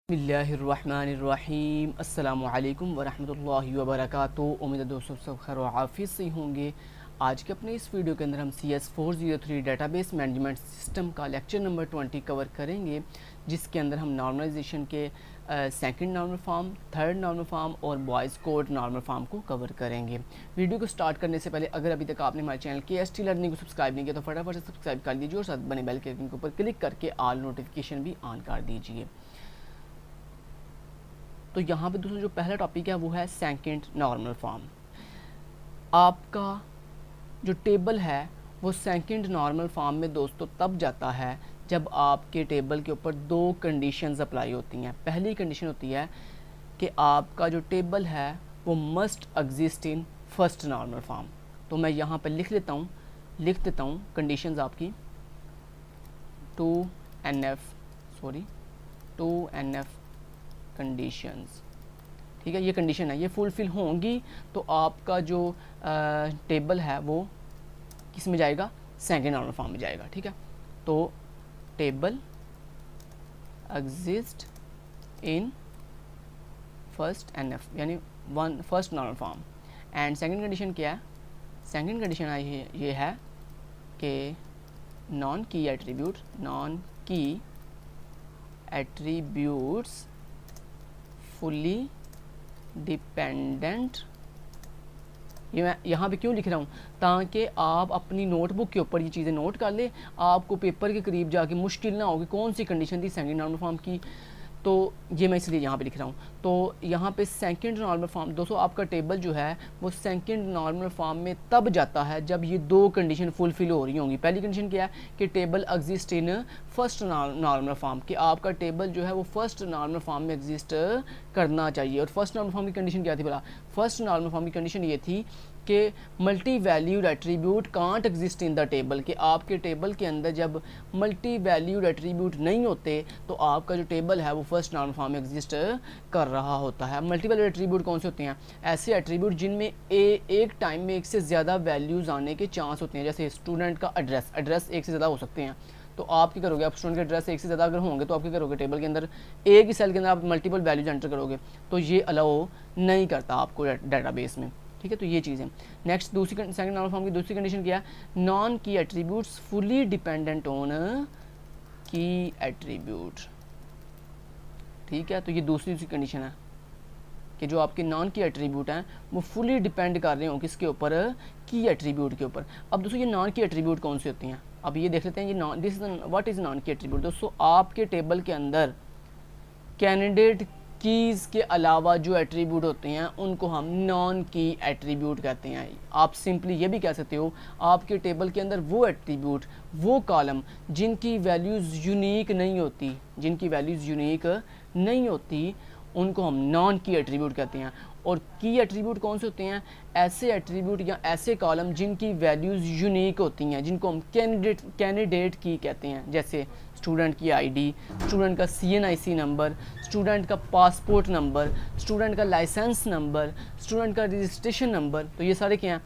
बिस्मिल्लाहिर्रहमानिर्रहीम अस्सलामुअलैकुम वरहमतुल्लाहि वबरकातुहू। उम्मीद है दोस्तों सब खैर आफियत से होंगे। आज के अपने इस वीडियो के अंदर हम CS403 डेटाबेस मैनेजमेंट सिस्टम का लेक्चर नंबर 20 कवर करेंगे, जिसके अंदर हम नॉर्मलाइजेशन के second normal form, third normal form और बॉयज़ कोड नॉर्मल फॉर्म को कवर करेंगे। वीडियो को स्टार्ट करने से पहले अगर अभी तक आपने हमारे चैनल KST लर्निंग को सब्सक्राइब नहीं किया तो फटाफट से सब्सक्राइब कर लीजिए और साथ बने बेल के आइकन के ऊपर क्लिक करके ऑल नोटिफिकेशन भी ऑन कर दीजिए। तो यहाँ पे दोस्तों जो पहला टॉपिक है वो है सेकंड नॉर्मल फॉर्म। आपका जो टेबल है वो सेकंड नॉर्मल फॉर्म में दोस्तों तब जाता है जब आपके टेबल के ऊपर दो कंडीशंस अप्लाई होती हैं। पहली कंडीशन होती है कि आपका जो टेबल है वो must exist in first normal form. तो मैं यहाँ पर लिख देता हूँ कंडीशंस आपकी 2NF कंडीशंस। ठीक है, ये कंडीशन है, ये फुलफिल होंगी तो आपका जो टेबल है वो किस में जाएगा, सेकंड नॉर्मल फॉर्म में जाएगा। ठीक है, तो table exist in first NF यानी first normal form. And second condition क्या है, सेकंड कंडीशन ये है कि non key attributes fully dependent. ये मैं यहाँ पे क्यों लिख रहा हूँ, ताकि आप अपनी नोटबुक के ऊपर ये चीज़ें नोट कर ले, आपको पेपर के करीब जाके मुश्किल ना होगी कौन सी कंडीशन थी सेकंड नॉर्मल फॉर्म की। तो ये मैं इसलिए यहाँ पे लिख रहा हूँ। तो यहाँ पे सेकंड नॉर्मल फॉर्म दोस्तों, आपका टेबल जो है वो सेकंड नॉर्मल फॉर्म में तब जाता है जब ये दो कंडीशन फुलफिल हो रही होंगी। पहली कंडीशन क्या है कि table exist in first normal form, कि आपका टेबल जो है वो फर्स्ट नॉर्मल फॉर्म में एग्जिस्ट करना चाहिए। और फर्स्ट नॉर्मल फॉर्म की कंडीशन क्या थी भला, फर्स्ट नॉर्मल फॉर्म की कंडीशन ये थी कि multi valued attribute can't exist in the table, कि आपके टेबल के अंदर जब मल्टी वैल्यूड एट्रीब्यूट नहीं होते तो आपका जो टेबल है वो फर्स्ट नॉर्मल फॉर्म में एग्जिस्ट कर रहा होता है। मल्टी वैल्यूड एट्रीब्यूट कौन से होते हैं, ऐसे एट्रीब्यूट जिनमें एक टाइम में एक से ज़्यादा वैल्यूज़ आने के चांस होते हैं। जैसे स्टूडेंट का एड्रेस एक से ज़्यादा हो सकते हैं, तो आप क्या करोगे, आप स्टूडेंट के एड्रेस एक से ज़्यादा अगर होंगे तो आप क्या करोगे, टेबल के अंदर एक ही सेल के अंदर आप मल्टीपल वैल्यूज एंटर करोगे, तो ये अलाउ नहीं करता आपको डाटाबेस में। ठीक है, तो ये चीज़ है। नेक्स्ट सेकंड नॉर्मल फॉर्म की दूसरी कंडीशन क्या है, non key attributes fully dependent on key attribute. ठीक है, तो ये दूसरी कंडीशन है कि जो आपके नॉन की एट्रीब्यूट हैं वो फुली डिपेंड कर रहे हो किसके ऊपर, की एट्रीब्यूट के ऊपर। अब दोस्तों ये नॉन की एट्रीब्यूट कौन से होती हैं, अब ये देख लेते हैं। ये what is non key attribute. दोस्तों आपके टेबल के अंदर कैंडिडेट कीज़ के अलावा जो एट्रीब्यूट होते हैं उनको हम नॉन की एट्रीब्यूट कहते हैं। आप सिंपली ये भी कह सकते हो आपके टेबल के अंदर वो एट्रीब्यूट, वो कॉलम जिनकी वैल्यूज़ यूनिक नहीं होती उनको हम नॉन की एट्रीब्यूट कहते हैं। और की एट्रीब्यूट कौन से होते हैं, ऐसे एट्रीब्यूट या ऐसे कॉलम जिनकी वैल्यूज़ यूनिक होती हैं, जिनको हम कैंडिडेट की कहते हैं। जैसे स्टूडेंट की ID, स्टूडेंट का CNIC नंबर, स्टूडेंट का पासपोर्ट नंबर, स्टूडेंट का लाइसेंस नंबर, स्टूडेंट का रजिस्ट्रेशन नंबर, तो ये सारे क्या हैं,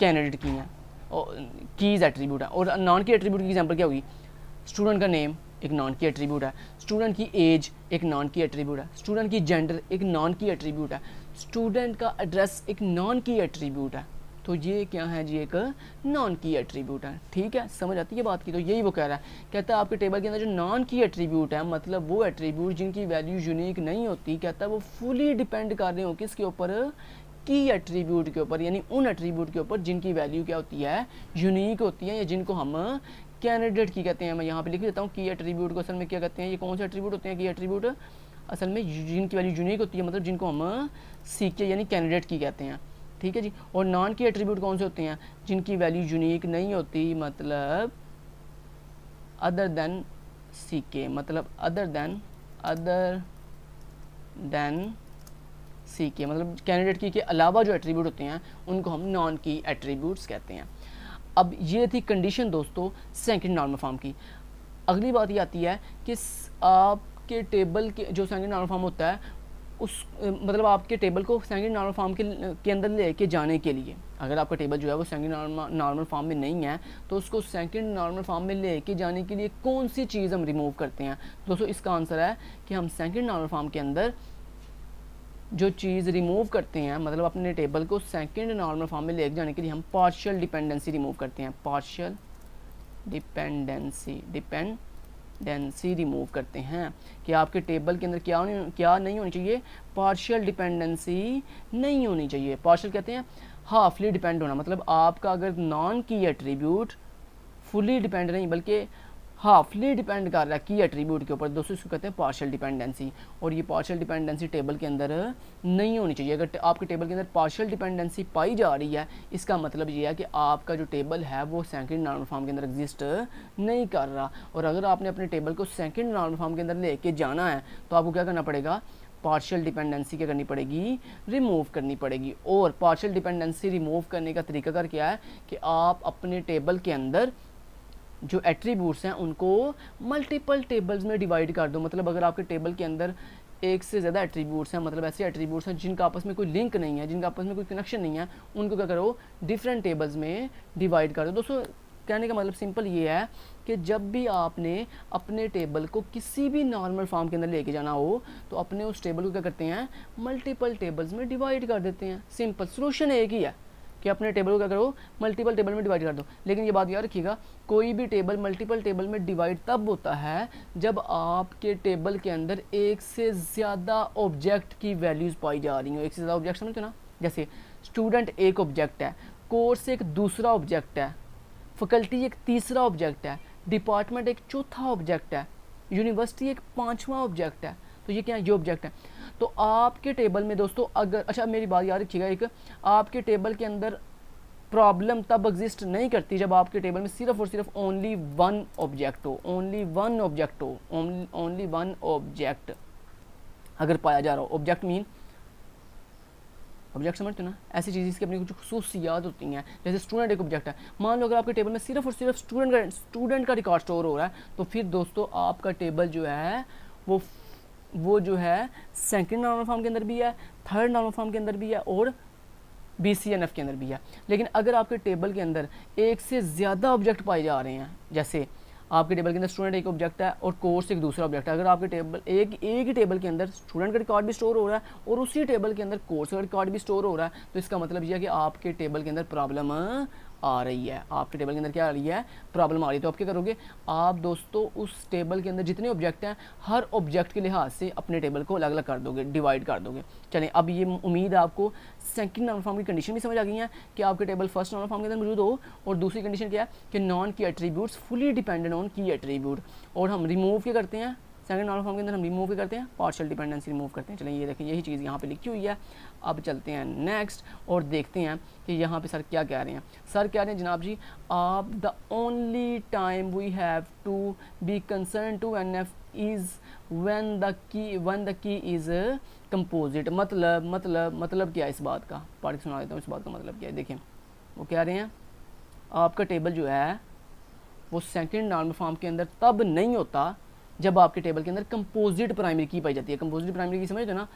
कैंडिडेट की हैं और कीज़ एट्रीब्यूट है। और नॉन की एट्रीब्यूट की एग्जांपल क्या होगी, स्टूडेंट का नेम एक नॉन की एट्रीब्यूट है, स्टूडेंट की एज एक नॉन की एट्रीब्यूट है, स्टूडेंट की जेंडर एक नॉन की एट्रीब्यूट है, स्टूडेंट का एड्रेस एक नॉन की एट्रीब्यूट है। तो ये क्या है जी, एक नॉन की एट्रीब्यूट है। ठीक है, समझ आती है बात की। तो यही वो कह रहा है, कहता है आपके टेबल के अंदर जो नॉन की एट्रीब्यूट है, मतलब वो एट्रीब्यूट जिनकी वैल्यू यूनिक नहीं होती, कहता है वो फुली डिपेंड कर रहे हो किसके ऊपर, की एट्रीब्यूट के ऊपर, यानी उन एट्रीब्यूट के ऊपर जिनकी वैल्यू क्या होती है, यूनिक होती है, या जिनको हम कैंडिडेट की कहते हैं। मैं यहाँ पे लिख देता हूँ की एट्रीब्यूट को असल में क्या कहते हैं, ये कौन से एट्रीब्यूट होते हैं, की एट्रीब्यूट असल में जिनकी वैल्यू यूनिक होती है, मतलब जिनको हम CK यानी कैंडिडेट की कहते हैं। ठीक है जी। और नॉन की एट्रीब्यूट कौन से होते हैं, जिनकी वैल्यू यूनिक नहीं होती, मतलब अदर देन CK, मतलब अदर देन CK, मतलब कैंडिडेट की के अलावा जो एट्रीब्यूट होते हैं उनको हम नॉन की एट्रीब्यूट्स कहते हैं। अब ये थी कंडीशन दोस्तों सेकंड नॉर्मल फॉर्म की। अगली बात ये आती है कि आपके टेबल के जो सेकंड नॉर्मल फॉर्म होता है मतलब आपके टेबल को सेकंड नॉर्मल फॉर्म के अंदर लेके जाने के लिए, अगर आपका टेबल जो है वो सेकंड नॉर्मल फॉर्म में नहीं है तो उसको सेकंड नॉर्मल फॉर्म में लेके जाने के लिए कौन सी चीज़ हम रिमूव करते हैं। दोस्तों इसका आंसर है कि हम सेकंड नॉर्मल फॉर्म के अंदर जो चीज़ रिमूव करते हैं, मतलब अपने टेबल को सेकंड नॉर्मल फॉर्म में लेके जाने के लिए हम पार्शियल डिपेंडेंसी रिमूव करते हैं। पार्शियल डिपेंडेंसी रिमूव करते हैं कि आपके टेबल के अंदर क्या नहीं होनी चाहिए, पार्शियल डिपेंडेंसी नहीं होनी चाहिए। पार्शियल कहते हैं हाफली डिपेंड होना, मतलब आपका अगर non key attribute fully depend नहीं बल्कि हाफली डिपेंड कर रहा है की एट्रीब्यूट के ऊपर, दोस्तों इसको कहते हैं पार्शियल डिपेंडेंसी। और ये पार्शियल डिपेंडेंसी टेबल के अंदर नहीं होनी चाहिए। अगर आपके टेबल के अंदर पार्शियल डिपेंडेंसी पाई जा रही है, इसका मतलब ये है कि आपका जो टेबल है वो सेकंड नॉर्मल फॉर्म के अंदर एग्जिस्ट नहीं कर रहा। और अगर आपने अपने टेबल को सेकंड नॉर्मल फॉर्म के अंदर लेके जाना है तो आपको क्या करना पड़ेगा, पार्शियल डिपेंडेंसी क्या करनी पड़ेगी, रिमूव करनी पड़ेगी। और पार्शियल डिपेंडेंसी रिमूव करने का तरीकाकार क्या है कि आप अपने टेबल के अंदर जो एट्रीब्यूट्स हैं उनको मल्टीपल टेबल्स में डिवाइड कर दो। मतलब अगर आपके टेबल के अंदर एक से ज़्यादा एट्रीब्यूट्स हैं, मतलब ऐसे एट्रीब्यूट्स हैं जिनका आपस में कोई लिंक नहीं है, जिनका आपस में कोई कनेक्शन नहीं है, उनको क्या करो, डिफरेंट टेबल्स में डिवाइड कर दो। दोस्तों कहने का मतलब सिंपल ये है कि जब भी आपने अपने टेबल को किसी भी नॉर्मल फॉर्म के अंदर लेके जाना हो तो अपने उस टेबल को क्या करते हैं, मल्टीपल टेबल्स में डिवाइड कर देते हैं। सिंपल सोल्यूशन एक ही है कि अपने टेबल को क्या करो, मल्टीपल टेबल में डिवाइड कर दो। लेकिन ये बात याद रखिएगा, कोई भी टेबल मल्टीपल टेबल में डिवाइड तब होता है जब आपके टेबल के अंदर एक से ज़्यादा ऑब्जेक्ट की वैल्यूज़ पाई जा रही हो। एक से ज़्यादा ऑब्जेक्ट समझते हो ना, जैसे स्टूडेंट एक ऑब्जेक्ट है, कोर्स एक दूसरा ऑब्जेक्ट है, फैकल्टी एक तीसरा ऑब्जेक्ट है, डिपार्टमेंट एक चौथा ऑब्जेक्ट है, यूनिवर्सिटी एक पाँचवा ऑब्जेक्ट है। तो ये क्या है, ये ऑब्जेक्ट है। तो आपके टेबल में दोस्तों अगर, अच्छा मेरी बात याद रखिएगा, एक आपके टेबल के अंदर प्रॉब्लम तब एग्जिस्ट नहीं करती जब आपके टेबल में सिर्फ और सिर्फ ओनली वन ऑब्जेक्ट हो, ओनली वन ऑब्जेक्ट अगर पाया जा रहा हो। ऑब्जेक्ट मीन ऑब्जेक्ट समझते हो ना, ऐसी चीज़ इसकी अपनी कुछ खसूसियात होती हैं। जैसे स्टूडेंट एक ऑब्जेक्ट है, मान लो अगर आपके टेबल में सिर्फ और सिर्फ स्टूडेंट का रिकॉर्ड स्टोर हो रहा है तो फिर दोस्तों आपका टेबल जो है वो जो है सेकंड नॉर्मल फॉर्म के अंदर भी है, थर्ड नॉर्मल फॉर्म के अंदर भी है और BCNF के अंदर भी है। लेकिन अगर आपके टेबल के अंदर एक से ज़्यादा ऑब्जेक्ट पाए जा रहे हैं, जैसे आपके टेबल के अंदर स्टूडेंट एक ऑब्जेक्ट है और कोर्स एक दूसरा ऑब्जेक्ट है, अगर आपके टेबल एक ही टेबल के अंदर स्टूडेंट का रिकॉर्ड भी स्टोर हो रहा है और उसी टेबल के अंदर कोर्स का रिकॉर्ड भी स्टोर हो रहा है, तो इसका मतलब यह है कि आपके टेबल के अंदर प्रॉब्लम आ रही है। आपके टेबल के अंदर क्या आ रही है, प्रॉब्लम आ रही है। तो आप क्या करोगे, आप दोस्तों उस टेबल के अंदर जितने ऑब्जेक्ट हैं हर ऑब्जेक्ट के लिहाज से अपने टेबल को अलग अलग कर दोगे, डिवाइड कर दोगे। चलें, अब ये उम्मीद है आपको सेकंड नॉर्मल फॉर्म की कंडीशन भी समझ आ गई है कि आपके टेबल फर्स्ट नॉर्मल फॉर्म के अंदर मौजूद हो। और दूसरी कंडीशन क्या है कि non key attributes fully dependent on key attribute. और हम रिमूव क्या करते हैं, सेकंड नॉर्मल फॉर्म के अंदर हम रिमूव क्या करते हैं, पार्शियल डिपेंडेंसी रिमूव करते हैं। चलिए ये देखें, यही चीज़ यहाँ पे लिखी हुई है। अब चलते हैं नेक्स्ट और देखते हैं कि यहाँ पे सर क्या कह रहे हैं। सर कह रहे हैं जनाब जी, आप the only time we have to be concern to NF is when the key is composite. मतलब क्या है इस बात का, पढ़ के सुना देता हूँ इस बात का मतलब क्या है। देखें वो कह रहे हैं आपका टेबल जो है वो सेकंड नॉर्मल फॉर्म के अंदर तब नहीं होता जब आपके टेबल के अंदर कंपोजिट प्राइमरी की पाई जाती है। कंपोजिट प्राइमरी की समझते हो ना,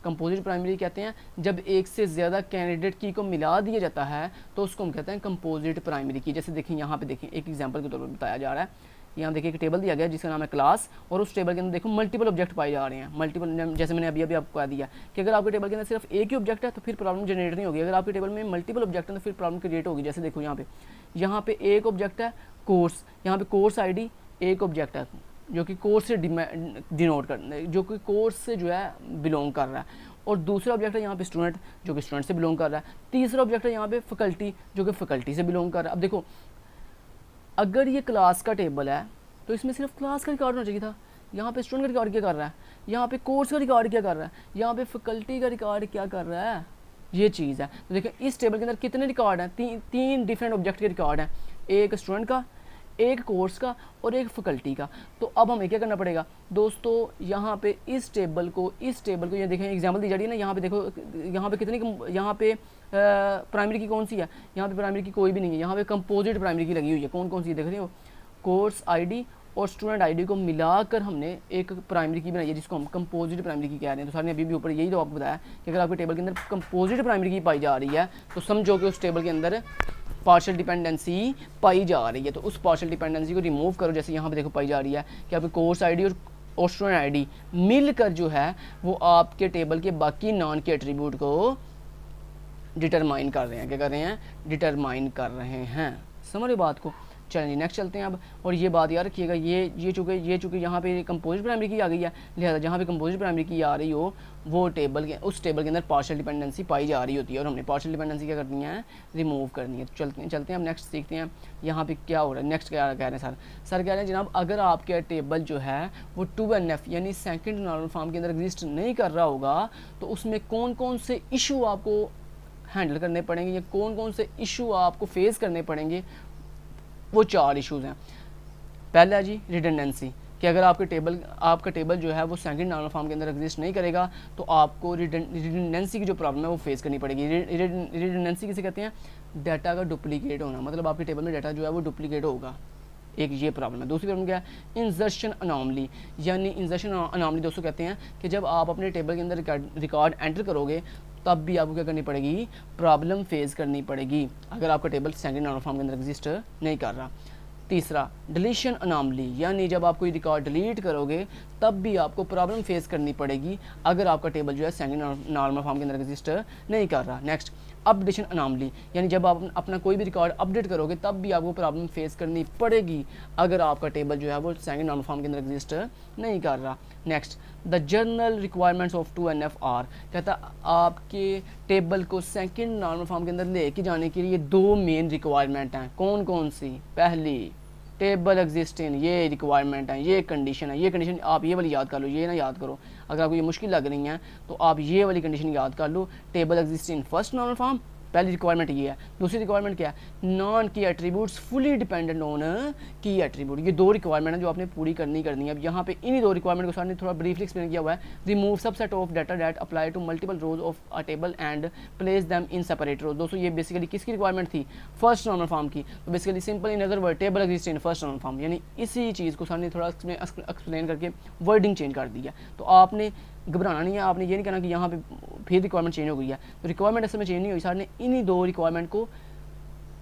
कंपोजिट प्राइमरी कहते हैं जब एक से ज़्यादा कैंडिडेट की को मिला दिया जाता है तो उसको हम कहते हैं कंपोजिट प्राइमरी की। जैसे देखें यहाँ पे देखें, एक एग्जांपल के तौर पर बताया जा रहा है। यहाँ देखिए एक टेबल दिया गया जिसका नाम है क्लास और उस टेबल के अंदर देखो मल्टीपल ऑब्जेक्ट पाए जा रहे हैं। मल्टीपल, जैसे मैंने अभी आपको कह दिया कि अगर आपके टेबल के अंदर सिर्फ एक ही ऑब्जेक्ट है तो फिर प्रॉब्लम जनरेट नहीं होगी। अगर आपके टेबल में मल्टीपल ऑब्जेक्ट है तो फिर प्रॉब्लम क्रिएट होगी। जैसे देखो यहाँ पे एक ऑब्जेक्ट है कोर्स, यहाँ पे कोर्स ID एक ऑब्जेक्ट है जो कि कोर्स से डिनोट कर, जो कि कोर्स से जो है बिलोंग कर रहा है, और दूसरा ऑब्जेक्ट है यहाँ पे स्टूडेंट जो कि स्टूडेंट से बिलोंग कर रहा है, तीसरा ऑब्जेक्ट है यहाँ पे फैकल्टी जो कि फैकल्टी से बिलोंग कर रहा है। अब देखो अगर ये क्लास का टेबल है तो इसमें सिर्फ क्लास का रिकॉर्ड होना चाहिए था। यहाँ पे स्टूडेंट का रिकॉर्ड क्या कर रहा है, यहाँ पे कोर्स का रिकॉर्ड क्या कर रहा है, यहाँ पे फैकल्टी का रिकॉर्ड क्या कर रहा है, ये चीज़ है। तो देखिए इस टेबल के अंदर कितने रिकॉर्ड हैं, तीन डिफरेंट ऑब्जेक्ट के रिकॉर्ड हैं, एक स्टूडेंट का, एक कोर्स का और एक फैकल्टी का। तो अब हमें क्या करना पड़ेगा दोस्तों, यहाँ पे इस टेबल को ये देखें एग्जांपल दी जा रही है ना, यहाँ पे देखो यहाँ पे कितनी, यहाँ पे प्राइमरी की कौन सी है, यहाँ पे प्राइमरी की कोई भी नहीं है, यहाँ पे कंपोजिट प्राइमरी की लगी हुई है। कौन कौन सी देख रहे हो, कोर्स ID और स्टूडेंट आईडी को मिलाकर हमने एक प्राइमरी की बनाई है जिसको हम कंपोजिट प्राइमरी की कह रहे हैं। तो सर ने अभी भी ऊपर यही तो आपको बताया कि अगर आपके टेबल के अंदर कंपोजिट प्राइमरी की पाई जा रही है तो समझो कि उस टेबल के अंदर पार्शियल डिपेंडेंसी पाई जा रही है। तो उस पार्शियल डिपेंडेंसी को रिमूव करो, जैसे यहाँ पे देखो पाई जा रही है कि आपके कोर्स आईडी और स्टूडेंट आईडी मिलकर जो है वो आपके टेबल के बाकी नॉन के एट्रीब्यूट को डिटरमाइन कर रहे हैं। क्या कर रहे हैं? डिटरमाइन कर रहे हैं। समझ रहे बात को? चलिए नेक्स्ट चलते हैं अब। और ये बात याद रखिएगा, ये चूँकि यहाँ पे कंपोजिट प्राइमरी की आ गई है, लिहाजा जहाँ पे कंपोजिट प्राइमरी की आ रही हो वो उस टेबल के अंदर पार्शियल डिपेंडेंसी पाई जा रही होती है और हमने पार्शियल डिपेंडेंसी क्या करनी है? रिमूव करनी है। चलते हैं अब नेक्स्ट सीखते हैं यहाँ पे क्या हो रहा है। नेक्स्ट क्या कह रहे हैं सर कह रहे हैं जनाब अगर आपके टेबल जो है वो 2NF यानी सेकेंड नॉर्मल फॉर्म के अंदर एग्जिस्ट नहीं कर रहा होगा तो उसमें कौन कौन से इशू आपको हैंडल करने पड़ेंगे या कौन कौन से इशू आपको फेस करने पड़ेंगे, वो 4 इश्यूज़ हैं। पहला जी रिडंडेंसी, कि अगर आपका टेबल जो है वो सेकंड नॉर्मल फॉर्म के अंदर एग्जिस्ट नहीं करेगा तो आपको रिडंडेंसी की जो प्रॉब्लम है वो फेस करनी पड़ेगी। रिडंडेंसी किसे कहते हैं? डाटा का डुप्लीकेट होना, मतलब आपके टेबल में डाटा जो है वो डुप्लीकेट होगा, एक ये प्रॉब्लम है। दूसरी प्रॉब्लम क्या है? इंजर्शन अनॉमली, यानी इंजर्शन अनॉमली दोस्तों कहते हैं कि जब आप अपने टेबल के अंदर रिकॉर्ड एंटर करोगे तब भी आपको क्या करनी पड़ेगी? प्रॉब्लम फेस करनी पड़ेगी अगर आपका टेबल सेकंड नॉर्मल फॉर्म के अंदर एग्जिस्ट नहीं कर रहा। तीसरा डिलीशन अनॉमली, यानी जब आप कोई रिकॉर्ड डिलीट करोगे तब भी आपको प्रॉब्लम फेस करनी पड़ेगी अगर आपका टेबल जो है सेकंड नॉर्मल फॉर्म के अंदर एग्जिस्ट नहीं कर रहा। नेक्स्ट अपडेशन अनॉमली, यानी जब आप अपना कोई भी रिकॉर्ड अपडेट करोगे तब भी आपको प्रॉब्लम फेस करनी पड़ेगी अगर आपका टेबल जो है वो सेकंड नॉर्मल फॉर्म के अंदर एग्जिस्ट नहीं कर रहा। Next the general requirements of 2NF are, कहता आपके टेबल को सेकंड नॉर्मल फॉर्म के अंदर लेके जाने के लिए 2 मेन रिक्वायरमेंट हैं। कौन कौन सी? पहली टेबल एग्जिस्टिंग, ये रिक्वायरमेंट है, ये कंडीशन है। ये कंडीशन आप ये वाली याद कर लो, ये ना याद करो। अगर आपको ये मुश्किल लग रही है तो आप ये वाली कंडीशन याद कर लो। Table existing first normal form, पहली रिक्वायरमेंट ये है। दूसरी रिक्वायरमेंट क्या है? Non key attributes fully dependent on key attribute. ये 2 रिक्वायरमेंट है जो आपने पूरी करनी है। अब यहाँ पे इन्हीं 2 रिक्वायरमेंट को सर ने थोड़ा ब्रीफली एक्सप्लेन किया हुआ है। Remove subset of data that apply to multiple rows of a table and place them in separate rows. दोस्तों ये बेसिकली किसकी रिक्वायरमेंट थी? फर्स्ट नॉर्मल फॉर्म की। तो basically simple in other word table exist in first normal form, यानी इसी चीज़ को sir ने थोड़ा एक्सप्लेन करके वर्डिंग चेंज कर दी है। तो आपने घबराना नहीं है, आपने ये नहीं कहना कि यहाँ पे फिर रिक्वायरमेंट चेंज हो गई है। तो रिक्वायरमेंट असल में चेंज नहीं हुई, सर ने इन्हीं 2 रिक्वायरमेंट को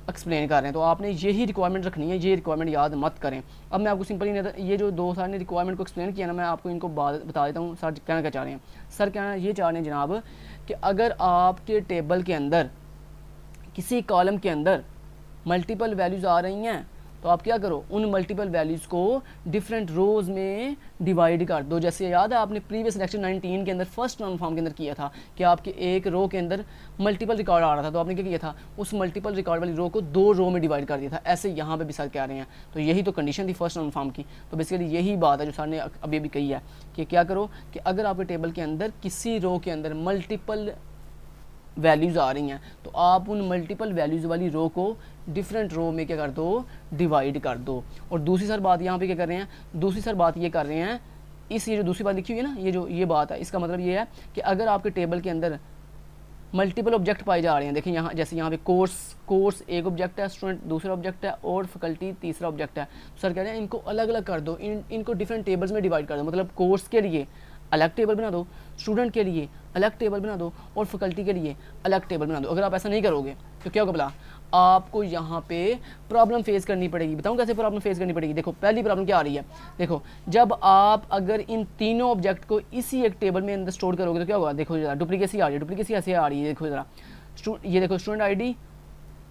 एक्सप्लेन कर रहे हैं। तो आपने यही रिक्वायरमेंट रखनी है, ये रिक्वायरमेंट याद मत करें। अब मैं आपको सिंपली ये जो 2 सर ने रिक्वायरमेंट को एक्सप्लेन किया ना, मैं आपको इनको बता देता हूँ सर कहना क्या चाह रहे हैं। सर कहना ये चाह रहे हैं जनाब कि अगर आपके टेबल के अंदर किसी कॉलम के अंदर मल्टीपल वैल्यूज़ आ रही हैं तो आप क्या करो? उन मल्टीपल वैल्यूज़ को डिफरेंट रोज़ में डिवाइड कर दो। जैसे याद है आपने प्रीवियस लेक्चर 19 के अंदर फर्स्ट नॉर्मल फॉर्म के अंदर किया था कि आपके एक रो के अंदर मल्टीपल रिकॉर्ड आ रहा था, तो आपने क्या किया था? उस मल्टीपल रिकॉर्ड वाली रो को 2 रो में डिवाइड कर दिया था। ऐसे यहाँ पे भी सर कह रहे हैं। तो यही तो कंडीशन थी फर्स्ट नॉर्मल फॉर्म की। तो बेसिकली यही बात है जो सर ने अभी भी कही है कि क्या करो कि अगर आपके टेबल के अंदर किसी रो के अंदर मल्टीपल वैल्यूज़ आ रही हैं तो आप उन मल्टीपल वैल्यूज़ वाली रो को डिफरेंट रो में क्या कर दो? डिवाइड कर दो। और दूसरी सर बात यहाँ पे क्या कर रहे हैं? दूसरी सर बात ये कर रहे हैं, ये जो दूसरी बात लिखी हुई है ना, ये बात है, इसका मतलब ये है कि अगर आपके टेबल के अंदर मल्टीपल ऑब्जेक्ट पाए जा रहे हैं, देखिए यहाँ जैसे यहाँ पे कोर्स एक ऑब्जेक्ट है, स्टूडेंट दूसरा ऑब्जेक्ट है और फैकल्टी तीसरा ऑब्जेक्ट है। सर कह रहे हैं इनको अलग अलग कर दो, इनको डिफरेंट टेबल्स में डिवाइड कर दो। मतलब कोर्स के लिए अलग टेबल बना दो, स्टूडेंट के लिए अलग टेबल बना दो और फैकल्टी के लिए अलग टेबल बना दो। अगर आप ऐसा नहीं करोगे तो क्या होगा भला? आपको यहाँ पे प्रॉब्लम फेस करनी पड़ेगी। बताऊँ कैसे प्रॉब्लम फेस करनी पड़ेगी? देखो पहली प्रॉब्लम क्या आ रही है, देखो जब आप अगर इन तीनों ऑब्जेक्ट को इसी एक टेबल में अंदर स्टोर करोगे तो क्या होगा? देखो जरा डुप्लीकेसी आ रही है, डुप्लीकेसी ऐसे आ रही है। देखो जरा ये देखो स्टूडेंट आईडी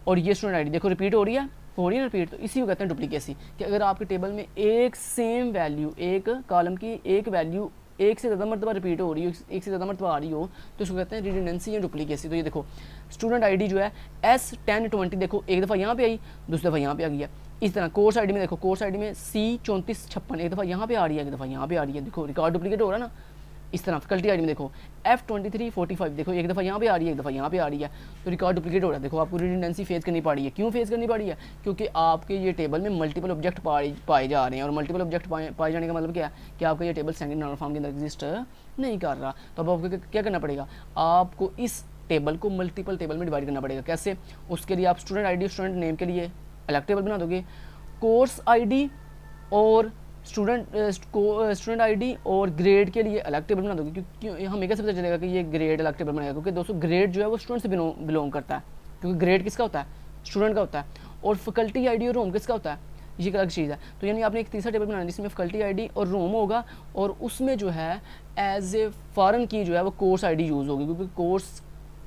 और ये स्टूडेंट आईडी देखो रिपीट हो रही है ना रिपीट। तो इसी को कहते हैं डुप्लीकेसी, कि अगर आपके टेबल में एक सेम वैल्यू, एक कॉलम की एक वैल्यू एक से ज़्यादा मरतबा रिपीट हो रही हो, एक से ज़्यादा मरतबा आ रही हो, तो इसको कहते हैं रिडंडेंसी या डुप्लीकेसी। तो ये देखो स्टूडेंट आईडी जो है S1020 देखो एक दफ़ा यहाँ पे आई, दूसरी दफ़ा यहाँ पे आ गई है। इस तरह कोर्स आईडी में देखो, कोर्स आईडी में C3456 एक दफ़ा यहाँ पे आ रही है, एक दफ़ा यहाँ पे आ रही है। देखो रिकॉर्ड डुप्लीकेट हो रहा है ना। इस तरह फैकल्टी आईडी में देखो F2345 देखो एक दफ़ा यहाँ पे आ रही है, एक दफ़ा यहाँ पे आ रही है, तो रिकॉर्ड डुप्लीकेट हो रहा है। देखो आपको रिडंडेंसी फेस करनी पड़ी है। क्यों फेस करनी पड़ी है? क्योंकि आपके ये टेबल में मल्टीपल ऑब्जेक्ट पाए जा रहे हैं और मल्टीपल ऑब्जेक्ट पाए जाने का मतलब क्या है कि आपका ये टेबल सेकंड नॉर्मल फॉर्म के अंदर एग्जिस्ट नहीं कर रहा। तो अब आपको क्या करना पड़ेगा? आपको इस टेबल को मल्टीपल टेबल में डिवाइड करना पड़ेगा। कैसे? उसके लिए आप स्टूडेंट आईडी स्टूडेंट नेम के लिए अलग टेबल बना दोगे, कोर्स आईडी और स्टूडेंट आईडी और ग्रेड के लिए अलग टेबल बना दोगे, क्योंकि हमें कैसे पता चलेगा कि ये ग्रेड अलग टेबल बनाएगा, क्योंकि दोस्तों ग्रेड जो है वो स्टूडेंट से बिलोंग करता है, क्योंकि ग्रेड किसका होता है, स्टूडेंट का होता है। और फैकल्टी आईडी और रूम किसका होता है, ये एक अलग चीज़ है। तो यानी आपने एक तीसरा टेबल बनाना जिसमें फैकल्टी आईडी और रूम होगा, और उसमें जो है एज ए फॉरेन की जो है वो कोर्स आईडी यूज़ होगी, क्योंकि कोर्स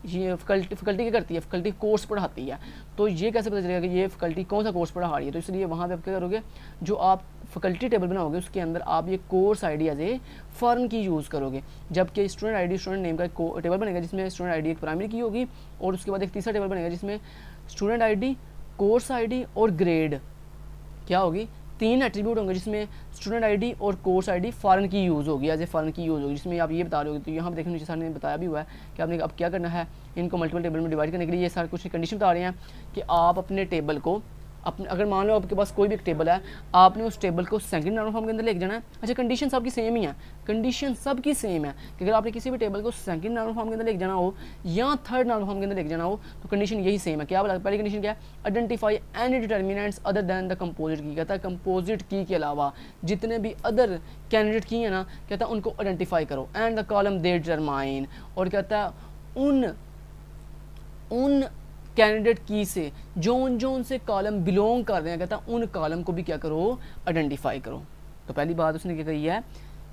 ये फैकल्टी क्या करती है, फैकल्टी कोर्स पढ़ाती है। तो ये कैसे पता चलेगा कि ये फैकल्टी कौन सा कोर्स पढ़ा रही है, तो इसलिए वहाँ पे आप क्या करोगे, जो आप फैकल्टी टेबल बनाओगे उसके अंदर आप ये course ID as a foreign key use करोगे, जबकि स्टूडेंट आईडी स्टूडेंट नेम का एक टेबल बनेगा जिसमें स्टूडेंट आईडी एक प्राइमरी की होगी, और उसके बाद एक तीसरा टेबल बनेगा जिसमें स्टूडेंट आईडी, कोर्स आईडी और ग्रेड क्या होगी, 3 एट्रीब्यूट होंगे, जिसमें स्टूडेंट आईडी और course ID foreign key use होगी, as a foreign key use होगी, जिसमें आप ये बता रहे हो। तो यहाँ पर देखो नीचे सर ने बताया भी हुआ है कि आपने अब क्या करना है, इनको मल्टीपल टेबल में डिवाइड करने के लिए ये सारे कुछ कंडीशन बता रहे हैं कि आप अपने टेबल को अपने, अगर मान लो आपके पास कोई भी एक टेबल है, आपने उस टेबल को सेकंड नॉर्मल फॉर्म के अंदर लेके जाना है। अच्छा, कंडीशन सबकी सेम ही है, कंडीशन सबकी सेम है कि अगर आपने किसी भी टेबल को सेकंड नॉर्मल फॉर्म के अंदर लेके जाना हो या थर्ड नॉर्मल फॉर्म के अंदर लेके जाना हो, तो कंडीशन यही सेम है। क्या बोला, पहली कंडीशन क्या है, identify any determinants other than the composite key. कहता है कंपोजिट की के अलावा जितने भी अदर कैंडिडेट की है ना, कहता है उनको आइडेंटिफाई करो, and the column they determine, और कहता है उन कैंडिडेट की से जोन से कॉलम बिलोंग कर रहे हैं, कहता है उन कॉलम को भी क्या करो, आइडेंटिफाई करो। तो पहली बात उसने क्या कही है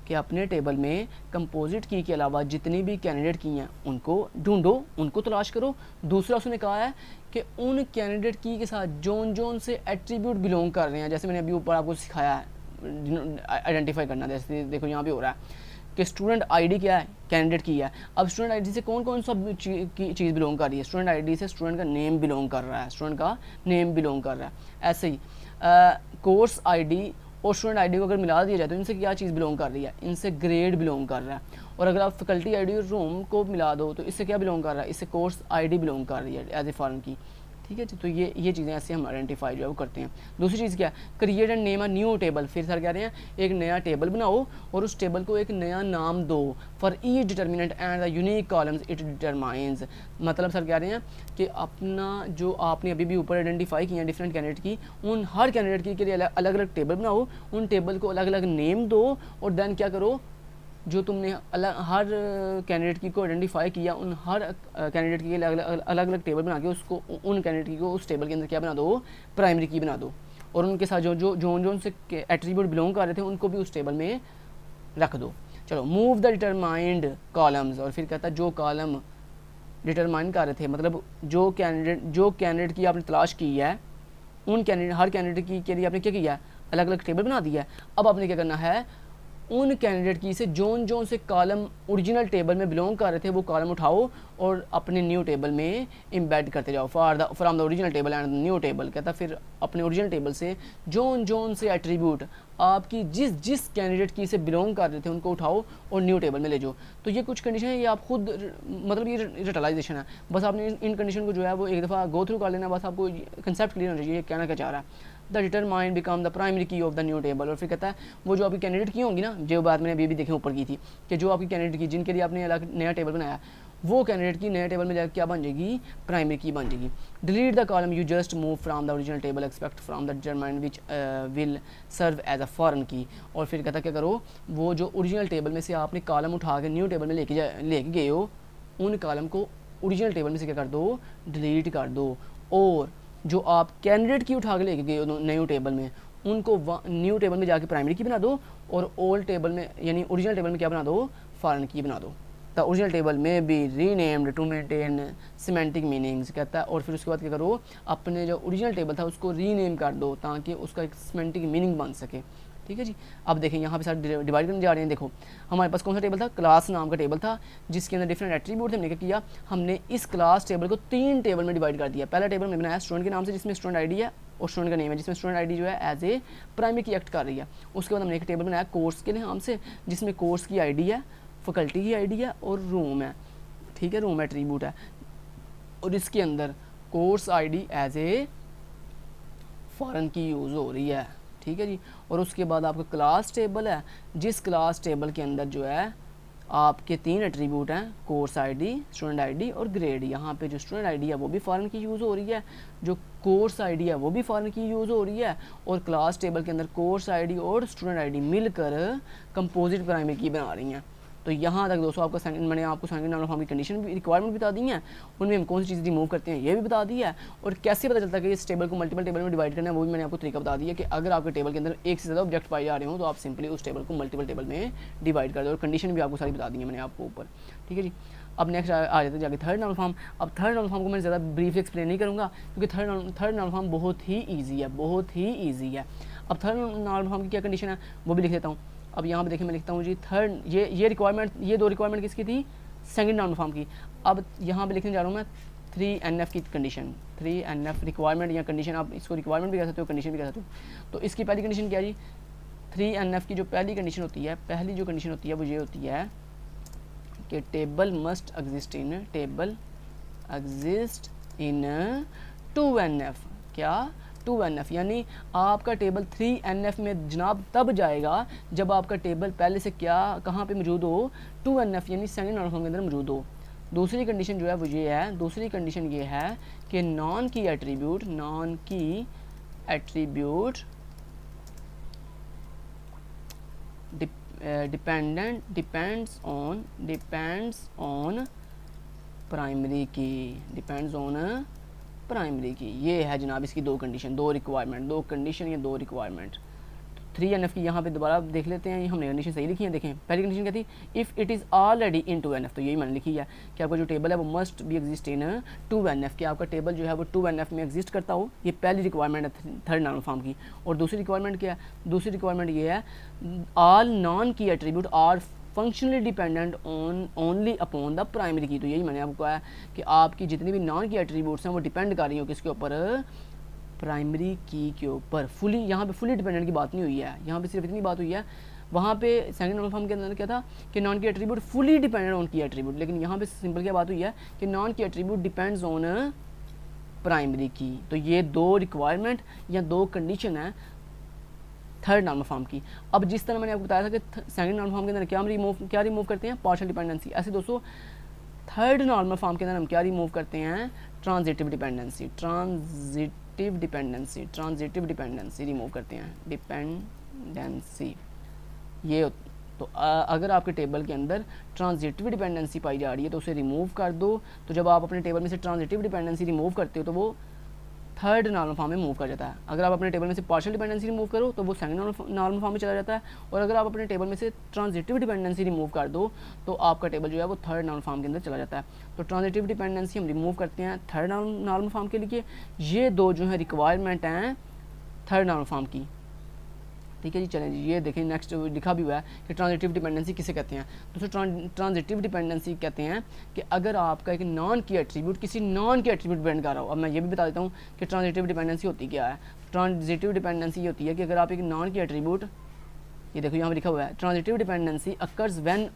कि अपने टेबल में कंपोजिट की के अलावा जितनी भी कैंडिडेट की हैं उनको ढूंढो, उनको तलाश करो। दूसरा उसने कहा है कि उन कैंडिडेट की के साथ जोन से एट्रीब्यूट बिलोंग कर रहे हैं, जैसे मैंने अभी ऊपर आपको सिखाया है आइडेंटिफाई करना, जैसे देखो यहाँ पे हो रहा है कि स्टूडेंट आईडी क्या है, कैंडिडेट की है। अब स्टूडेंट आईडी से कौन कौन सा चीज़ बिलोंग कर रही है, स्टूडेंट आईडी से स्टूडेंट का नेम बिलोंग कर रहा है, स्टूडेंट का नेम बिलोंग कर रहा है। ऐसे ही कोर्स आईडी और स्टूडेंट आईडी को अगर मिला दिया जाए तो इनसे क्या चीज़ बिलोंग कर रही है, इनसे ग्रेड बिलोंग कर रहा है। और अगर आप फैकल्टी आईडी और रूम को मिला दो तो इससे क्या बिलोंग कर रहा है, इससे कोर्स आईडी बिलोंग कर रही है एज ए फॉरेन की। ठीक है जी, तो ये चीज़ें ऐसे हम आइडेंटिफाई जो है वो करते हैं। दूसरी चीज़ क्या है, create and name a new table. फिर सर कह रहे हैं एक नया टेबल बनाओ और उस टेबल को एक नया नाम दो, for each determinant and the unique columns it determines. मतलब सर कह रहे हैं कि अपना जो आपने अभी भी ऊपर आइडेंटिफाई किया डिफरेंट कैंडिडेट की, उन हर कैंडिडेट की के लिए अलग अलग टेबल बनाओ, उन टेबल को अलग अलग नेम दो, और देन क्या करो, जो तुमने हर कैंडिडेट की को आइडेंटिफाई किया उन हर कैंडिडेट की अलग अलग टेबल बना के उसको उन कैंडिडेट की को उस टेबल के अंदर क्या बना दो, प्राइमरी की बना दो, और उनके साथ जो जोन से एट्रीब्यूट बिलोंग कर रहे थे उनको भी उस टेबल में रख दो। चलो, मूव द डिटरमाइंड कॉलम्स। और फिर कहता है जो कॉलम डिटरमाइन कर रहे थे, मतलब जो कैंडिडेट की आपने तलाश की है, उन कैंडिडेट हर कैंडिडेट की के लिए आपने क्या किया है, अलग अलग टेबल बना दिया है। अब आपने क्या करना है, उन कैंडिडेट की से जोन से कॉलम ओरिजिनल टेबल में बिलोंग कर रहे थे वो कॉलम उठाओ और अपने न्यू टेबल में एम्बेड करते जाओ, from the original table and new table. कहता फिर अपने ओरिजिनल टेबल से जोन से एट्रीब्यूट आपकी जिस कैंडिडेट की से बिलोंग कर रहे थे उनको उठाओ और न्यू टेबल में ले जाओ। तो ये कुछ कंडीशन है, ये आप खुद मतलब ये रिटलाइजेशन है, बस आपने इन कंडीशन को जो है वो एक दफ़ा गो थ्रू कर लेना, बस आपको कंसेप्ट क्लियर होना चाहिए कहना क्या चाह रहा है। The determine become the primary की ऑफ द न्यू टेबल। और फिर कहता है वो जो आपकी कैंडिडेट की होंगी ना, जो बात मैंने अभी भी देखे ऊपर की थी कि जो आपकी कैंडिडेट की जिनके लिए आपने अलग नया टेबल बनाया, वो कैंडिडेट की नए टेबल में जाकर क्या बन जाएगी, प्राइमरी की बन जाएगी। Delete the column you just move from the original table expect from the determine which will serve as a foreign key. और फिर कहता क्या करो, वो जो ओरिजिनल टेबल में से आपने कॉलम उठा के न्यू टेबल में लेके गए हो, उन कॉलम को ओरिजिनल टेबल में से क्या कर दो, डिलीट कर दो। और जो आप कैंडिडेट की उठा के लेके गए हो न्यू टेबल में, उनको न्यू टेबल में जाके प्राइमरी की बना दो, और ओल्ड टेबल में यानी ओरिजिनल टेबल में क्या बना दो, फॉरेन की बना दो। द ओरिजिनल टेबल में be renamed to maintain semantic meanings. कहता है और फिर उसके बाद क्या करो, अपने जो ओरिजिनल टेबल था उसको रीनेम कर दो ताकि उसका एक सिमेंटिक मीनिंग बन सके। ठीक है जी, अब देखें यहाँ पे सारे डिवाइड करने जा रहे हैं। देखो हमारे पास कौन सा टेबल था, क्लास नाम का टेबल था जिसके अंदर डिफरेंट एट्रीब्यूट थे। हमने क्या किया, हमने इस क्लास टेबल को 3 टेबल में डिवाइड कर दिया। पहला टेबल में बनाया स्टूडेंट के नाम से जिसमें स्टूडेंट आईडी है और स्टूडेंट का नेम है, जिसमें स्टूडेंट आईडी जो है एज ए प्राइमरी की एक्ट कर रही है। उसके बाद हमने एक टेबल बनाया कोर्स के नाम से जिसमें कोर्स की आईडी है, फैकल्टी की आईडी है और रूम है। ठीक है, रूम एट्रीब्यूट है, और इसके अंदर course ID as a foreign key use हो रही है। ठीक है जी, और उसके बाद आपका क्लास टेबल है जिस क्लास टेबल के अंदर जो है आपके 3 एट्रीब्यूट हैं, कोर्स आईडी, स्टूडेंट आईडी और ग्रेड। यहाँ पे जो स्टूडेंट आईडी है वो भी फॉरेन की यूज़ हो रही है, जो कोर्स आईडी है वो भी फॉरेन की यूज़ हो रही है, और क्लास टेबल के अंदर कोर्स आईडी और स्टूडेंट आईडी मिलकर कंपोजिट प्राइमरी की बना रही हैं। तो यहाँ तक दोस्तों आपका मैंने आपको सेकंड नॉर्मल फॉर्म की कंडीशन भी, रिक्वायरमेंट भी बता दी है, उनमें हम कौन सी चीज़ रिमूव करते हैं ये भी बता दी है, और कैसे पता चलता है कि इस टेबल को मल्टीपल टेबल में डिवाइड करना है वो भी मैंने आपको तरीका बता दिया कि अगर आपके टेबल के अंदर एक से ज़्यादा ऑब्जेक्ट पाए जा रहे हो तो आप सिंपली उस टेबल को मल्टीपल टेबल में डिवाइड कर दो, और कंडीशन भी आपको सारी बता दी है मैंने आपको ऊपर। ठीक है जी। अब नेक्स्ट आ जाते हैं जाके थर्ड नॉर्मल फॉर्म। अब थर्ड नॉर्मल फॉर्म को मैं ज़्यादा ब्रीफ एक्सप्लेन नहीं करूँगा क्योंकि थर्ड नॉर्मल फॉर्म बहुत ही ईजी है, बहुत ही ईजी है। अब थर्ड नॉर्मल फॉर्म की क्या कंडीशन है वो भी लिख देता हूँ। अब यहाँ पे देखिए मैं लिखता हूँ जी थर्ड, ये रिक्वायरमेंट, ये 2 रिक्वायरमेंट किसकी थी, सेकंड नॉर्मल फॉर्म की। अब यहाँ पे लिखने जा रहा हूँ मैं 3NF की कंडीशन, 3NF रिक्वायरमेंट या कंडीशन, आप इसको रिक्वायरमेंट भी कह सकते हो, कंडीशन भी कह सकते हो। तो इसकी पहली कंडीशन क्या जी, 3NF की जो पहली कंडीशन होती है, पहली जो कंडीशन होती है वो ये होती है कि table must exist in 2NF। क्या, 2NF, यानी आपका टेबल 3NF में जनाब तब जाएगा जब आपका टेबल पहले से क्या कहाँ पे मौजूद हो, 2NF यानी सेकंड नॉर्मल फॉर्म के अंदर मौजूद हो। दूसरी कंडीशन जो है वो ये है, दूसरी कंडीशन ये है कि non key attribute depends on primary की। ये है जनाब इसकी 2 कंडीशन, 2 रिक्वायरमेंट, 2 कंडीशन या 2 रिक्वायरमेंट। 3NF की यहाँ पे दोबारा देख लेते हैं, ये हमने कंडीशन सही लिखी है। देखें पहली कंडीशन क्या थी, if it is already in 2NF, तो यही मैंने लिखी है कि आपका जो टेबल है वो must be exist in 2NF, कि आपका टेबल जो है वो 2NF में एग्जिस्ट करता हो। ये पहली रिक्वायरमेंट है थर्ड नॉर्मल फॉर्म की। और दूसरी रिक्वायरमेंट क्या है, दूसरी रिक्वायरमेंट ये है all non key attribute are functionally dependent only upon the primary key. तो यही मैंने आपको कहा कि आपकी जितनी भी नॉन की एट्रीब्यूट्स हैं वो डिपेंड कर रही हो किसके ऊपर, प्राइमरी की के ऊपर। फुली यहाँ पे फुली डिपेंडेंट की बात नहीं हुई है, यहाँ पे सिर्फ इतनी बात हुई है। वहाँ पे सेकंड नॉर्मल फॉर्म के अंदर क्या था कि non key attribute fully dependent on key attribute, लेकिन यहाँ पे सिंपल क्या बात हुई है कि non key attribute depends on primary key. तो ये 2 रिक्वायरमेंट या 2 कंडीशन है थर्ड नॉर्मल फॉर्म की। अब जिस तरह मैंने आपको बताया था कि सेकंड नॉर्मल फॉर्म के अंदर क्या रिमूव करते हैं, पार्शियल डिपेंडेंसी, ऐसे दोस्तों थर्ड नॉर्मल फॉर्म के अंदर हम क्या रिमूव करते हैं, ट्रांजिटिव डिपेंडेंसी रिमूव करते हैं, डिपेंडेंसी। ये तो अगर आपके टेबल के अंदर ट्रांजिटिव डिपेंडेंसी पाई जा रही है तो उसे रिमूव कर दो। तो जब आप अपने टेबल में से ट्रांजिटिव डिपेंडेंसी रिमूव करते हो तो वो थर्ड नॉर्मल फॉर्म में मूव कर जाता है। अगर आप अपने टेबल में से पार्शियल डिपेंडेंसी रिमूव करो तो वो सेकंड नॉर्मल फॉर्म में चला जाता है, और अगर आप अपने टेबल में से ट्रांजिटिव डिपेंडेंसी रिमूव कर दो तो आपका टेबल जो है वो थर्ड नॉर्मल फॉर्म के अंदर चला जाता है। तो ट्रांजिटिव डिपेंडेंसी हम रिमूव करते हैं थर्ड नॉर्मल फॉर्म के लिए। ये 2 जो है रिक्वायरमेंट हैं थर्ड नॉर्मल फॉर्म की। ठीक है जी, चलें जी, ये देखें नेक्स्ट लिखा भी हुआ है कि ट्रांजिटिव डिपेंडेंसी किसे कहते हैं। दोस्तों ट्रांजिटिव डिपेंडेंसी कहते हैं कि अगर आपका एक नॉन की एट्रीब्यूट किसी नॉन की एट्रीब्यूट डिपेंड कर रहा हो। अब मैं ये भी बता देता हूँ कि ट्रांजिटिव डिपेंडेंसी होती क्या है। ट्रांजिटिव डिपेंडेंसी ये होती है कि अगर आप एक नॉन की एट्रीब्यूट, ये देखो यहाँ पर लिखा हुआ है, transitive dependency occurs when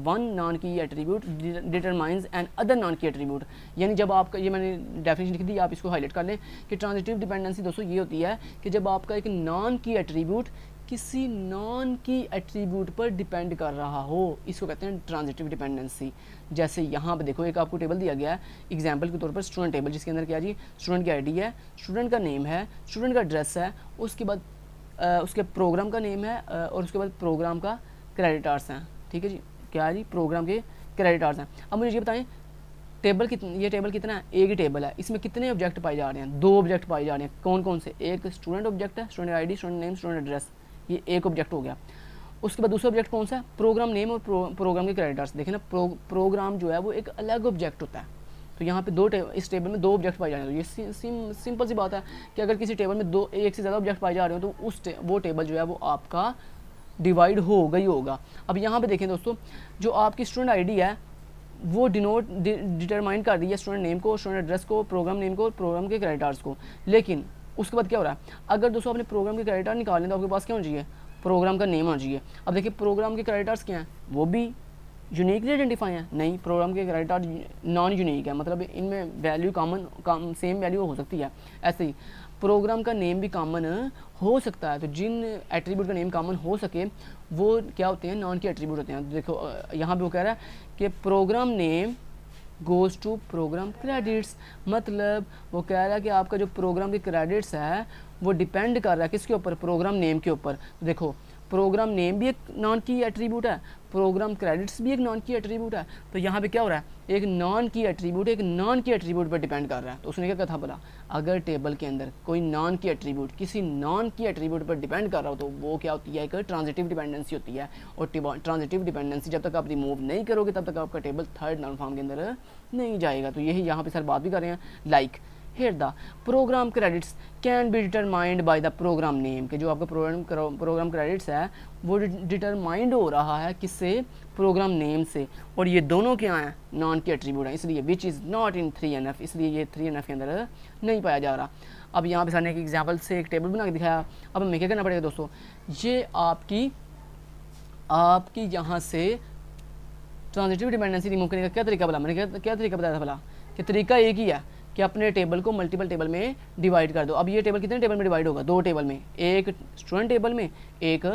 one non key attribute determines another non key attribute. यानी जब आपका, ये मैंने डेफिनेशन लिख दी, आप इसको हाईलाइट कर लें कि ट्रांजिटिव डिपेंडेंसी दोस्तों ये होती है कि जब आपका एक नॉन की एट्रीब्यूट किसी नॉन की एट्रीब्यूट पर डिपेंड कर रहा हो, इसको कहते हैं ट्रांजिटिव डिपेंडेंसी। जैसे यहाँ पे देखो एक आपको टेबल दिया गया है एग्जांपल के तौर पर, स्टूडेंट टेबल, जिसके अंदर क्या जी, स्टूडेंट की आईडी है, स्टूडेंट का नेम है, स्टूडेंट का एड्रेस है, उसके बाद उसके प्रोग्राम का नेम है, और उसके बाद प्रोग्राम का क्रेडिट आवर्स हैं। ठीक है जी, क्या जी, प्रोग्राम के क्रेडिट आवर्स हैं। अब मुझे ये बताएं ये टेबल कितना है, एक ही टेबल है, इसमें कितने ऑब्जेक्ट पाए जा रहे हैं, 2 ऑब्जेक्ट पाए जा रहे हैं। कौन कौन से, एक स्टूडेंट ऑब्जेक्ट है, student ID, student name, student address, ये एक ऑब्जेक्ट हो गया। उसके बाद दूसरा ऑब्जेक्ट कौन सा है, प्रोग्राम नेम और प्रोग्राम के क्रेडिट आवर्स। देखें ना, प्रोग्राम जो है वो एक अलग ऑब्जेक्ट होता है। तो यहाँ पे इस टेबल में 2 ऑब्जेक्ट पाए जा रहे हैं। तो ये सिंपल सी बात है कि अगर किसी टेबल में एक से ज़्यादा ऑब्जेक्ट पाए जा रहे हो तो वो टेबल जो है वो आपका डिवाइड होगा ही होगा। अब यहाँ पे देखें दोस्तों, जो आपकी स्टूडेंट आईडी है वो डिटरमाइन कर रही है स्टूडेंट नेम को, स्टूडेंट एड्रेस को, प्रोग्राम नेम को और प्रोग्राम के क्रेडिट आवर्स को। लेकिन उसके बाद क्या हो रहा है, अगर दोस्तों आपने प्रोग्राम के क्रेडिट आवर्स निकालने तो आपके पास क्या होना चाहिए, प्रोग्राम का नेम होना चाहिए। अब देखिए प्रोग्राम के क्रेडिट आवर्स क्या हैं, वो भी यूनिकली आइडेंटिफाई है, नहीं, प्रोग्राम के क्रेडिट आवर्स नॉन यूनिक है, मतलब इनमें वैल्यू कॉमन सेम वैल्यू हो सकती है। ऐसे ही प्रोग्राम का नेम भी कॉमन हो सकता है। तो जिन एट्रीब्यूट का नेम कॉमन हो सके वो क्या होते हैं, नॉन की एट्रीब्यूट होते हैं। देखो यहाँ पे वो कह रहा है कि program name goes to program credits, मतलब वो कह रहा है कि आपका जो प्रोग्राम के क्रेडिट्स है वो डिपेंड कर रहा है किसके ऊपर, प्रोग्राम नेम के ऊपर। तो देखो प्रोग्राम नेम भी एक नॉन की एट्रीब्यूट है, प्रोग्राम क्रेडिट्स भी एक नॉन की एट्रीब्यूट है। तो यहाँ पे क्या हो रहा है, एक नॉन की एट्रीब्यूट एक नॉन की एट्रीब्यूट पर डिपेंड कर रहा है। तो उसने क्या कहा, बोला अगर टेबल के अंदर कोई नॉन की एट्रीब्यूट किसी नॉन की एट्रीब्यूट पर डिपेंड कर रहा हो तो वो क्या होती है, एक ट्रांजिटिव डिपेंडेंसी होती है। और ट्रांजिटिव डिपेंडेंसी जब तक आप रिमूव नहीं करोगे तब तक आपका टेबल थर्ड नाउन फॉर्म के अंदर नहीं जाएगा। तो यही यहाँ पे सर बात भी कर रहे हैं, like here the program credits can be determined by the program name, कि जो आपका प्रोग्राम क्रेडिट्स है वो डिटरमाइंड हो रहा है किससे, प्रोग्राम नेम से। और ये दोनों क्या हैं, नॉन के एट्रीब्यूट हैं, इसलिए which is not in 3NF, इसलिए ये 3NF के अंदर नहीं पाया जा रहा। अब यहाँ पे सर ने एक एग्जाम्पल से एक टेबल बना के दिखाया। अब हमें क्या करना पड़ेगा दोस्तों, ये आपकी यहाँ से ट्रांजिटिव डिपेंडेंसी रिमूव करने का क्या तरीका बोला, मैंने क्या तरीका बताया था भला, कि तरीका एक ही है कि अपने टेबल को मल्टीपल टेबल में डिवाइड कर दो। अब ये टेबल कितने टेबल में डिवाइड होगा, 2 टेबल में, एक स्टूडेंट टेबल में एक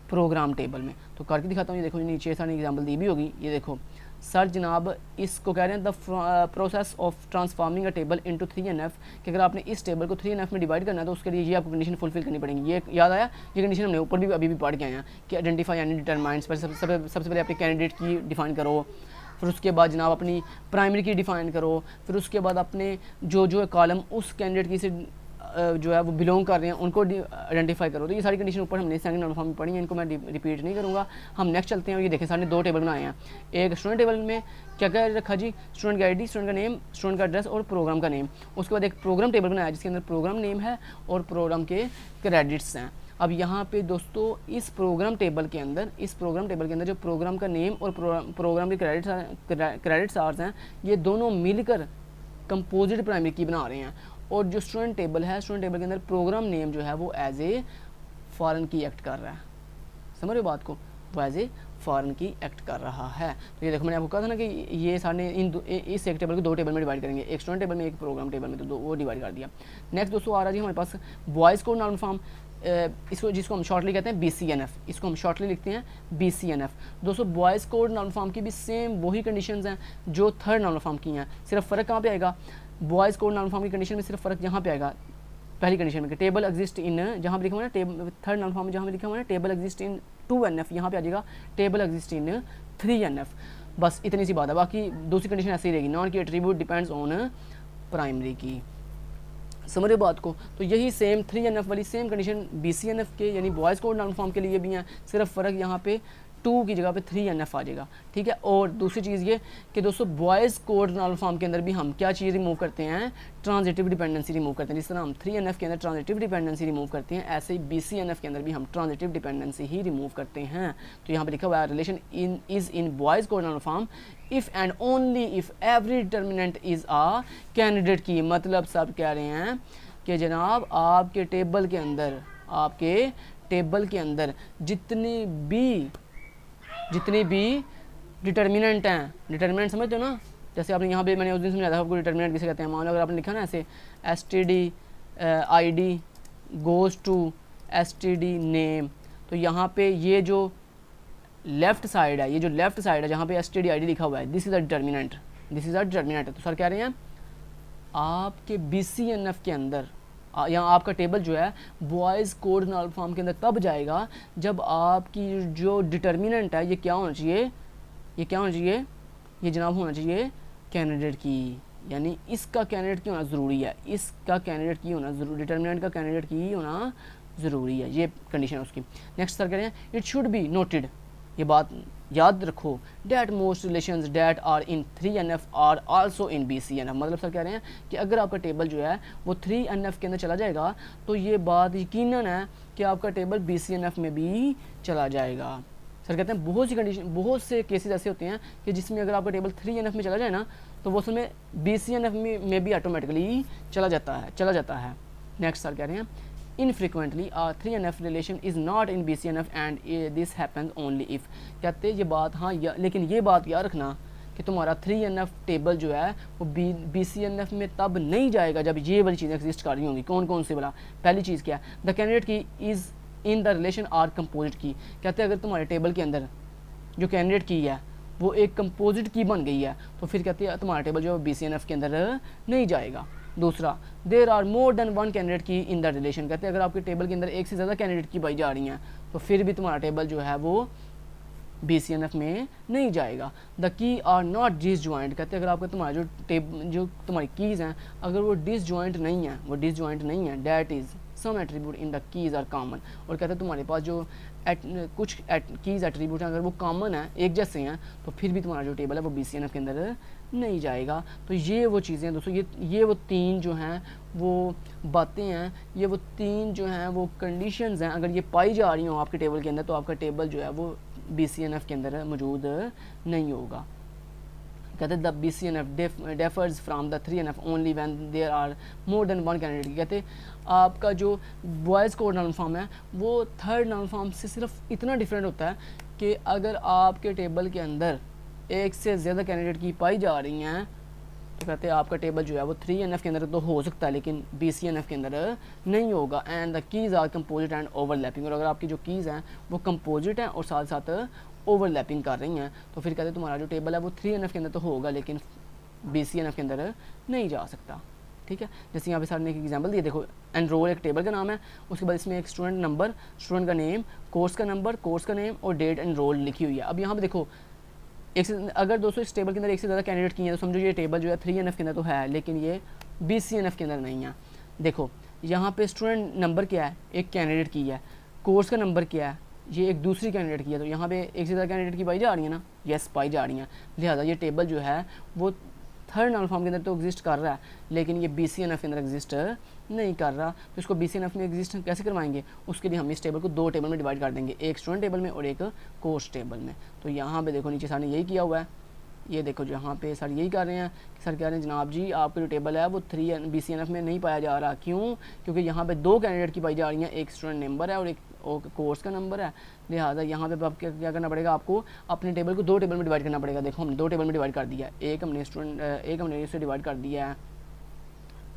प्रोग्राम टेबल में। तो करके दिखाता हूँ, ये देखो नीचे सारी एग्जांपल दी भी होगी। ये देखो सर जनाब इसको कह रहे हैं the process of transforming a table into 3NF, कि अगर आपने इस टेबल को 3NF में डिवाइड करना है तो उसके लिए ये आपको कंडीशन फुलफिल करनी पड़ेगी। ये याद आया, ये कंडीशन हमने ऊपर भी अभी भी पढ़ के आए हैं कि आइडेंटिफाई यानी डिटरमाइंस पर सबसे पहले अपने कैंडिडेट की डिफाइन करो, फिर उसके बाद जनाब अपनी प्राइमरी की डिफ़ाइन करो, फिर उसके बाद अपने जो कॉलम उस कैंडिडेट की से जो है वो बिलोंग कर रहे हैं उनको आइडेंटिफाई करो। तो ये सारी कंडीशन ऊपर हमने सेकंड नाउन फॉर्म में पढ़ी है, इनको मैं रिपीट नहीं करूँगा। हम नेक्स्ट चलते हैं। ये देखें सर ने 2 टेबल बनाए हैं, एक स्टूडेंट टेबल में क्या क्या रखा जी, स्टूडेंट का ID, स्टूडेंट का नेम, स्टूडेंट का एड्रेस और प्रोग्राम का नेम। उसके बाद एक प्रोग्राम टेबल बनाया जिसके अंदर प्रोग्राम नेम है और प्रोग्राम के क्रेडिट्स हैं। अब यहाँ पे दोस्तों इस प्रोग्राम टेबल के अंदर जो प्रोग्राम का नेम और प्रोग्राम के क्रेडिट्स आर्स हैं, ये दोनों मिलकर कंपोजिट प्राइमरी की बना रहे हैं। और जो स्टूडेंट टेबल है, स्टूडेंट टेबल के अंदर प्रोग्राम नेम जो है वो एज ए फॉरेन की एक्ट कर रहा है। समझ रहे हो बात को, वो एज ए फॉरेन की एक्ट कर रहा है। तो ये देखो मैंने आपको कहा था ना कि ये सारे इस एक टेबल को 2 टेबल में डिवाइड करेंगे, एक स्टूडेंट टेबल में एक प्रोग्राम टेबल में, तो वो डिवाइड कर दिया। नेक्स्ट दोस्तों आ रहा जी हमारे पास बॉयज़ कोड नाउन फॉर्म, इसको जिसको हम शॉर्टली कहते हैं BCNF, इसको हम शॉर्टली लिखते हैं BCNF। दोस्तों बॉयज़ कोड नाउन फॉर्म की भी सेम वही कंडीशंस हैं जो थर्ड नाउन फॉर्म की हैं, सिर्फ फ़र्क कहाँ पे आएगा, बॉयज़ कोड नाउन फॉर्म की कंडीशन में सिर्फ फ़र्क यहाँ पे आएगा, पहली कंडीशन में कि टेबल एग्जिस्ट इन, जहाँ पे लिखा हुआ है ना थर्ड नाउन फॉर्म में जहाँ पे लिखा हुआ है टेबल एग्जिस्ट इन 2NF, यहाँ पे आ जाएगा टेबल एग्जिस्ट इन 3NF। बस इतनी सी बात है, बाकी दूसरी कंडीशन ऐसी ही रहेगी, non key attribute depends on primary की। समझ रहे बात को। तो यही सेम 3NF वाली सेम कंडीशन BCNF के यानी बॉयज़ कोड नाउन फॉर्म के लिए भी हैं, सिर्फ फ़र्क यहाँ पे 2 की जगह पे 3NF आ जाएगा, ठीक है। और दूसरी चीज़ ये कि दोस्तों बॉयज़ कोड नाउन फॉर्म के अंदर भी हम क्या चीज़ रिमूव करते हैं, ट्रांजिटिव डिपेंडेंसी रिमूव करते हैं। जिस तरह हम 3NF के अंदर ट्रांजिटिव डिपेंडेंसी रिमूव करते हैं, ऐसे ही BCNF के अंदर भी हम ट्रांजिटिव डिपेंडेंसी ही रिमूव करते हैं। तो यहाँ पे लिखा हुआ है relation is in Boyce Codd नाउन form if and only if every determinant is a candidate key. मतलब सब कह रहे हैं कि जनाब आपके टेबल के अंदर जितनी भी डिटर्मिनेंट हैं, डिटर्मिनेंट समझते हो ना, जैसे आपने यहाँ पे मैंने उस दिन समझाया था आपको डिटर्मिनेंट किसे कहते हैं। मान लो अगर आपने लिखा ना ऐसे STD ID goes to STD name, तो यहाँ पे ये जो लेफ़्ट साइड है जहाँ पे STD ID लिखा हुआ है, दिस इज़ अ डिटर्मिनेंट। तो सर कह रहे हैं आपके BCNF के अंदर यहाँ आपका टेबल जो है बॉयज़ कोड नाउन फॉर्म के अंदर तब जाएगा जब आपकी जो डिटर्मिनेंट है ये क्या होना चाहिए, ये जनाब होना चाहिए कैंडिडेट की, यानी इसका कैंडिडेट की होना ज़रूरी है, डिटर्मिनेंट का कैंडिडेट की होना ज़रूरी है, ये कंडीशन है उसकी। नेक्स्ट सर कह रहे हैं इट शुड बी नोटेड, ये बात याद रखो, that most relations that are in 3NF are also in BCNF। मतलब सर कह रहे हैं कि अगर आपका टेबल जो है वो 3NF के अंदर चला जाएगा तो ये बात यकीनन है कि आपका टेबल BCNF में भी चला जाएगा। सर कहते हैं बहुत से केसेस ऐसे होते हैं कि जिसमें अगर आपका टेबल 3NF में चला जाए ना तो वो उसमें BCNF में भी ऑटोमेटिकली चला जाता है। नेक्स्ट सर कह रहे हैं infrequently a 3NF relation is not in BCNF and this happens only if। कहते ये बात हाँ लेकिन ये बात याद रखना कि तुम्हारा 3NF टेबल जो है वो BCNF में तब नहीं जाएगा जब ये वाली चीज़ें एग्जिस्ट कर रही होंगी। कौन कौन सी वाला? पहली चीज़ क्या है, the candidate key is in the relation are composite key. कहते हैं अगर तुम्हारे टेबल के अंदर जो कैंडिडेट की है वो एक कंपोजिट की बन गई है तो फिर कहते हैं तुम्हारा टेबल जो है BCNF के अंदर नहीं जाएगा। दूसरा, there are more than one candidate key in the relation. कहते हैं अगर आपके टेबल के अंदर एक से ज़्यादा कैंडिडेट की पाई जा रही हैं तो फिर भी तुम्हारा टेबल जो है वो BCNF में नहीं जाएगा। The key are not disjoint. कहते हैं अगर आपका तुम्हारा जो तुम्हारी कीज़ हैं अगर वो डिसजॉइंट नहीं है, that is some attribute in the keys are common. और कहते हैं तुम्हारे पास जो कुछ कीज़ एट्रीब्यूट हैं अगर वो कॉमन है, एक जैसे हैं, तो फिर भी तुम्हारा जो टेबल है वो BCNF के अंदर नहीं जाएगा। तो ये वो चीज़ें दोस्तों, ये वो तीन जो हैं वो बातें हैं, ये वो तीन जो हैं वो कंडीशंस हैं। अगर ये पाई जा रही हो आपके टेबल के अंदर तो आपका टेबल जो है वो BCNF के अंदर मौजूद नहीं होगा। कहते हैं the BCNF differs from the 3NF only when there are more than one candidate. कहते आपका जो बॉयज़ कोड नॉर्मल फॉर्म है वो थर्ड नॉर्मल फॉर्म से सिर्फ इतना डिफरेंट होता है कि अगर आपके टेबल के अंदर एक से ज़्यादा कैंडिडेट की पाई जा रही हैं तो कहते हैं आपका टेबल जो है वो 3NF के अंदर तो हो सकता है लेकिन BCNF के अंदर नहीं होगा। And the keys are composite and overlapping. और अगर आपकी जो कीज़ हैं वो कंपोजिट हैं और साथ साथ ओवरलैपिंग कर रही हैं तो फिर कहते हैं तुम्हारा जो टेबल है वो 3NF के अंदर तो होगा लेकिन BCNF के अंदर नहीं जा सकता। ठीक है, जैसे यहाँ पे सर ने एक एग्जांपल दिया, देखो एनरोल एक टेबल का नाम है, उसके बाद इसमें एक स्टूडेंट नंबर, स्टूडेंट का नेम, कोर्स का नंबर, कोर्स का नेम और डेट एनरोल लिखी हुई है। अब यहाँ पे देखो एक से अगर दोस्तों इस टेबल के अंदर एक से ज़्यादा कैंडिडेट की हैं तो समझो ये टेबल जो है 3NF के अंदर तो है लेकिन ये BCNF के अंदर नहीं है। देखो यहाँ पे स्टूडेंट नंबर क्या है, एक कैंडिडेट की है, कोर्स का नंबर क्या है, ये एक दूसरी कैंडिडेट की है, तो यहाँ पे एक से ज़्यादा कैंडिडेट की पाई जा रही है ना, यस पाई जा रही हैं। लिहाजा ये टेबल जो है वो थर्ड नॉर्मल फॉर्म के अंदर तो एग्जिस्ट कर रहा है लेकिन ये BCNF के अंदर एग्जिस्ट नहीं कर रहा। तो इसको BCNF में एग्जिस्ट कैसे करवाएंगे, उसके लिए हम इस टेबल को दो टेबल में डिवाइड कर देंगे, एक स्टूडेंट टेबल में और एक कोर्स टेबल में। तो यहाँ पे देखो नीचे सर ने यही किया हुआ है, ये देखो यहाँ पे सर यही कर रहे हैं कि सर कह रहे हैं जनाब जी आपका जो टेबल है वो BCNF में नहीं पाया जा रहा। क्यों? क्योंकि यहाँ पे दो कैंडिडेट की पाई जा रही हैं, एक स्टूडेंट नंबर है और एक कोर्स का नंबर है। लिहाजा यहाँ पे आप क्या करना पड़ेगा, आपको अपने टेबल को दो टेबल में डिवाइड करना पड़ेगा। देखो हमने दो टेबल में डिवाइड कर दिया, एक हमने इसे डिवाइड कर दिया है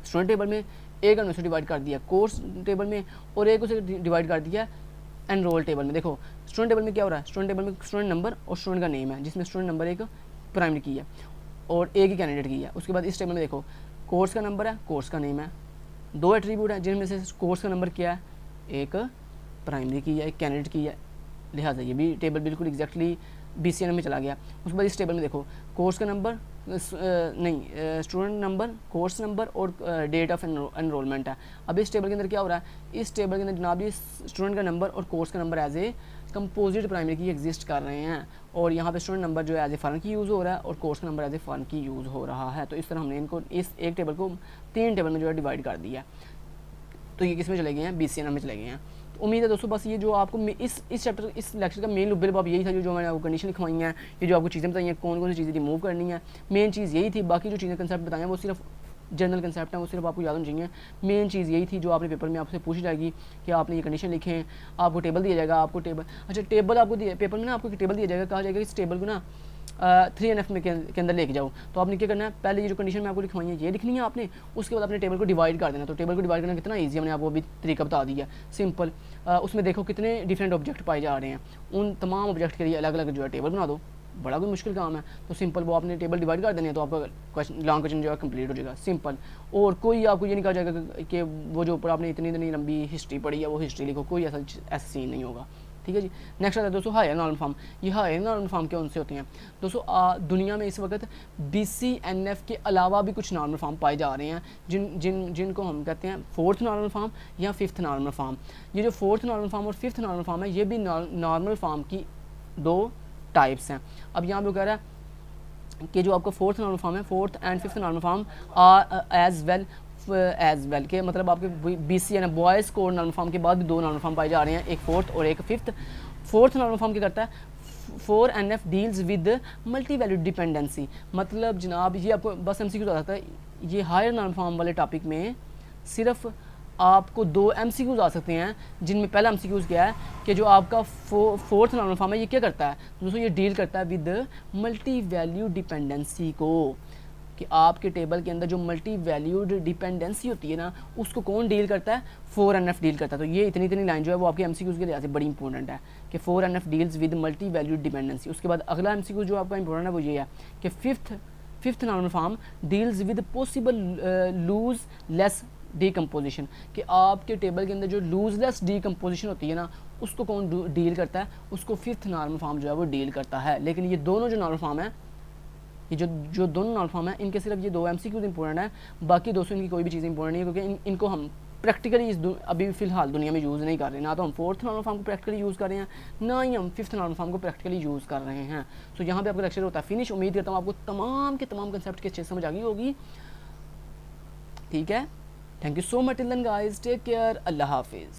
स्टूडेंट टेबल में, एक हमने उसे डिवाइड कर दिया कोर्स टेबल में और एक उसे डिवाइड कर दिया एनरोल टेबल में। देखो स्टूडेंट टेबल में क्या हो रहा है, स्टूडेंट टेबल में स्टूडेंट नंबर और स्टूडेंट का नेम है जिसमें स्टूडेंट नंबर एक प्राइमरी की है और एक ही कैंडिडेट की है। उसके बाद इस टेबल में देखो कोर्स का नंबर है, कोर्स का नेम है, दो एट्रीब्यूट है जिनमें से कोर्स का नंबर क्या है, एक प्राइमरी की है, एक कैंडिडेट की है। लिहाजा ये भी टेबल बिल्कुल एग्जैक्टली BCNF में चला गया। उसके बाद इस टेबल में देखो कोर्स का number student number, course number और डेट ऑफ एनरोलमेंट है। अब इस टेबल के अंदर क्या हो रहा है, इस टेबल के अंदर जनाब ये स्टूडेंट का नंबर और कोर्स का number as a composite primary key exist कर रहे हैं और यहाँ पे स्टूडेंट नंबर जो है as a foreign key use हो रहा है और कोर्स का number as a foreign key use हो रहा है। तो इस तरह हमने इनको इस एक टेबल को तीन टेबल में जो है डिवाइड कर दिया। तो ये किस में चले गए हैं, BCNF में चले गए हैं। तो उम्मीद है दोस्तों बस ये जो आपको इस चैप्टर इस लेक्चर का मेन लुब्बे लुबाब यही था, जो मैंने आपको कंडीशन लिखवाई हैं, ये जो आपको चीज़ें बताई हैं कौन कौन सी चीज़ें रिमूव करनी है, मेन चीज़ यही थी। बाकी जो चीज़ें कंसेप्ट बताए हैं वो सिर्फ जनरल कंसेप्ट है, वो सिर्फ आपको याद होनी चाहिए। मेन चीज़ यही थी जो आपने पेपर में आपसे पूछी जाएगी कि आपने ये कंडीशन लिखें, आपको टेबल दिया जाएगा, आपको टेबल टेबल आपको पेपर में ना आपको टेबल दिया जाएगा, कहा जाएगा इस टेबल को ना 3NF में के अंदर लेके जाओ। तो आपने क्या करना है, पहले ये जो कंडीशन में आपको लिखवाई है ये लिखनी है आपने, उसके बाद अपने टेबल को डिवाइड कर देना। तो टेबल को डिवाइड करना कितना ईजी है, मैंने आपको अभी तरीका बता दिया सिंपल। उसमें देखो कितने डिफरेंट ऑब्जेक्ट पाए जा रहे हैं, उन तमाम ऑब्जेक्ट के लिए अलग अलग जो है टेबल बना दो, बड़ा कोई मुश्किल काम है। तो सिंपल वो आपने टेबल डिवाइड कर देने हैं तो आपका लॉन्ग क्वेश्चन जो है कंप्लीट हो जाएगा सिंपल। और कोई आपको ये नहीं कहा जाएगा कि वो जो ऊपर आपने इतनी लंबी हिस्ट्री पढ़ी है वो हिस्ट्री लिखो, कोई ऐसा सीन नहीं होगा। ठीक है जी। नेक्स्ट आता है दोस्तों हायर नॉर्मल फॉर्म। ये हायर नॉर्मल फॉर्म कौन से होते हैं दोस्तों, दुनिया में इस वक्त BCNF के अलावा भी कुछ नॉर्मल फॉर्म पाए जा रहे हैं जिनको हम कहते हैं फोर्थ नॉर्मल फॉर्म या फिफ्थ नॉर्मल फॉर्म। ये जो फोर्थ नॉर्मल फॉर्म और फिफ्थ नॉर्मल फॉर्म है ये भी नॉर्मल फॉर्म की दो टाइप्स हैं। अब यहाँ पे कह रहा है कि जो आपका फोर्थ नॉर्मल फॉर्म है, fourth and fifth normal form are as well के मतलब आपके BCNF Boyce Codd normal form के बाद भी दो नॉर्मल फॉर्म पाए जा रहे हैं, एक फोर्थ और एक फिफ्थ। फोर्थ नॉर्मल फॉर्म क्या करता है, 4NF deals with multi valued dependency. मतलब जनाब ये आपको बस MCQ आ सकता है, ये हायर नॉर्मल फॉर्म वाले टॉपिक में सिर्फ आपको 2 MCQs आ सकते हैं, जिनमें पहला MCQs क्या है कि जो आपका फोर्थ नॉर्मल फॉर्म है ये क्या करता है दोस्तों, ये डील करता है विद मल्टी वैल्यू डिपेंडेंसी को, कि आपके टेबल के अंदर जो मल्टी वैल्यूड डिपेंडेंसी होती है ना उसको कौन डील करता है, 4NF डील करता है। तो ये इतनी लाइन जो है वो आपके MCQs के लिहाज से बड़ी इंपॉर्टेंट है कि 4NF deals with multi valued dependency. उसके बाद अगला MCQ जो आपका इंपॉर्टेंट है वो ये है कि fifth normal form deals with possible lossless decomposition, कि आपके टेबल के अंदर जो लूजलेस डीकम्पोजिशन होती है ना उसको कौन डील करता है, उसको फिफ्थ नॉर्मल फॉर्म जो है वो डील करता है। लेकिन ये दोनों जो नॉर्मल फॉर्म है, ये जो दोनों नॉर्मल फॉर्म है, इनके सिर्फ ये 2 MCQs इंपॉर्टेंट है, बाकी दोस्तों इनकी कोई भी चीज़ इंपॉर्टेंट नहीं है, क्योंकि इनको हम प्रैक्टिकली अभी फ़िलहाल दुनिया में यूज़ नहीं कर रहे। ना तो हम फोर्थ नॉर्मल फॉर्म को प्रैक्टिकली यूज़ कर रहे हैं, ना ही हम फिफ्थ नॉर्मल फॉर्म को प्रैक्टिकली यूज़ कर रहे हैं। सो यहाँ पे आपका लेक्चर होता है फिनिश। उम्मीद करता हूँ आपको तमाम के तमाम कंसेप्ट की अच्छे समझ आ गई होगी। ठीक है, thank you so much till then guys, take care, अल्लाह हाफिज़।